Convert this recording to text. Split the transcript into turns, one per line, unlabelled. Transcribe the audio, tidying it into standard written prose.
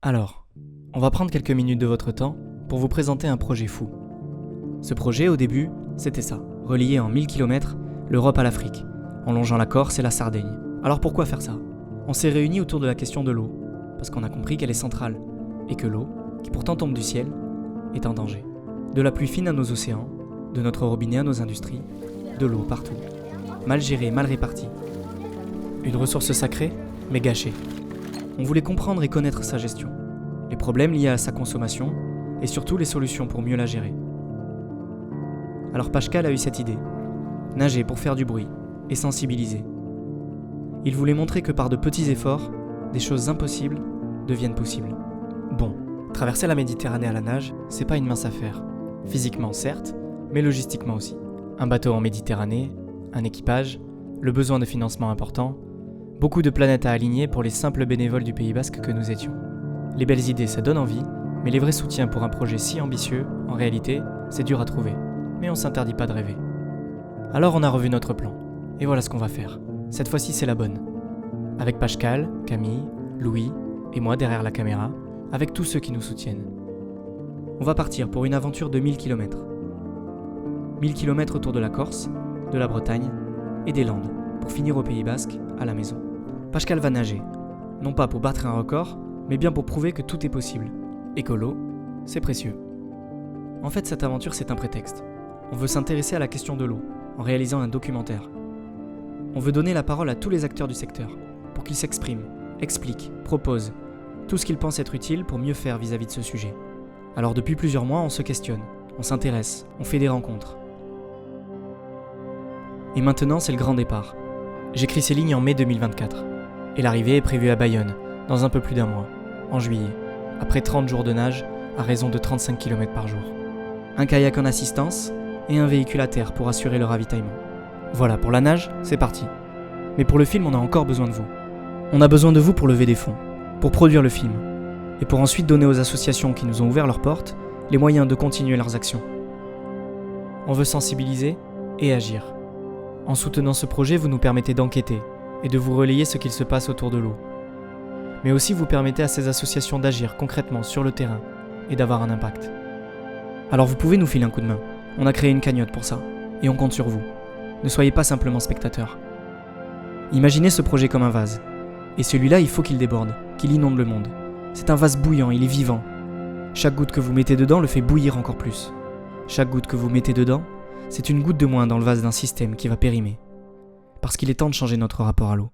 Alors, on va prendre quelques minutes de votre temps pour vous présenter un projet fou. Ce projet, au début, c'était ça, relier en 1000 km l'Europe à l'Afrique, en longeant la Corse et la Sardaigne. Alors pourquoi faire ça? On s'est réunis autour de la question de l'eau, parce qu'on a compris qu'elle est centrale, et que l'eau, qui pourtant tombe du ciel, est en danger. De la pluie fine à nos océans, de notre robinet à nos industries, de l'eau partout. Mal gérée, mal répartie. Une ressource sacrée, mais gâchée. On voulait comprendre et connaître sa gestion, les problèmes liés à sa consommation, et surtout les solutions pour mieux la gérer. Alors Pascal a eu cette idée, nager pour faire du bruit et sensibiliser. Il voulait montrer que par de petits efforts, des choses impossibles deviennent possibles. Bon, traverser la Méditerranée à la nage, c'est pas une mince affaire. Physiquement certes, mais logistiquement aussi. Un bateau en Méditerranée, un équipage, le besoin de financement important, beaucoup de planètes à aligner pour les simples bénévoles du Pays Basque que nous étions. Les belles idées, ça donne envie, mais les vrais soutiens pour un projet si ambitieux, en réalité, c'est dur à trouver. Mais on s'interdit pas de rêver. Alors on a revu notre plan, et voilà ce qu'on va faire. Cette fois-ci c'est la bonne. Avec Pascal, Camille, Louis, et moi derrière la caméra, avec tous ceux qui nous soutiennent. On va partir pour une aventure de 1000 km. 1000 km autour de la Corse, de la Bretagne et des Landes, pour finir au Pays Basque, à la maison. Pascal va nager, non pas pour battre un record, mais bien pour prouver que tout est possible, et que l'eau, c'est précieux. En fait, cette aventure, c'est un prétexte. On veut s'intéresser à la question de l'eau, en réalisant un documentaire. On veut donner la parole à tous les acteurs du secteur, pour qu'ils s'expriment, expliquent, proposent, tout ce qu'ils pensent être utile pour mieux faire vis-à-vis de ce sujet. Alors depuis plusieurs mois, on se questionne, on s'intéresse, on fait des rencontres. Et maintenant, c'est le grand départ. J'écris ces lignes en mai 2024, et l'arrivée est prévue à Bayonne, dans un peu plus d'un mois, en juillet, après 30 jours de nage, à raison de 35 km par jour. Un kayak en assistance, et un véhicule à terre pour assurer le ravitaillement. Voilà, pour la nage, c'est parti. Mais pour le film, on a encore besoin de vous. On a besoin de vous pour lever des fonds, pour produire le film, et pour ensuite donner aux associations qui nous ont ouvert leurs portes les moyens de continuer leurs actions. On veut sensibiliser et agir. En soutenant ce projet, vous nous permettez d'enquêter et de vous relayer ce qu'il se passe autour de l'eau. Mais aussi vous permettez à ces associations d'agir concrètement sur le terrain et d'avoir un impact. Alors vous pouvez nous filer un coup de main. On a créé une cagnotte pour ça, et on compte sur vous. Ne soyez pas simplement spectateurs. Imaginez ce projet comme un vase. Et celui-là, il faut qu'il déborde, qu'il inonde le monde. C'est un vase bouillant, il est vivant. Chaque goutte que vous mettez dedans le fait bouillir encore plus. Chaque goutte que vous mettez dedans, c'est une goutte de moins dans le vase d'un système qui va périmer. Parce qu'il est temps de changer notre rapport à l'eau.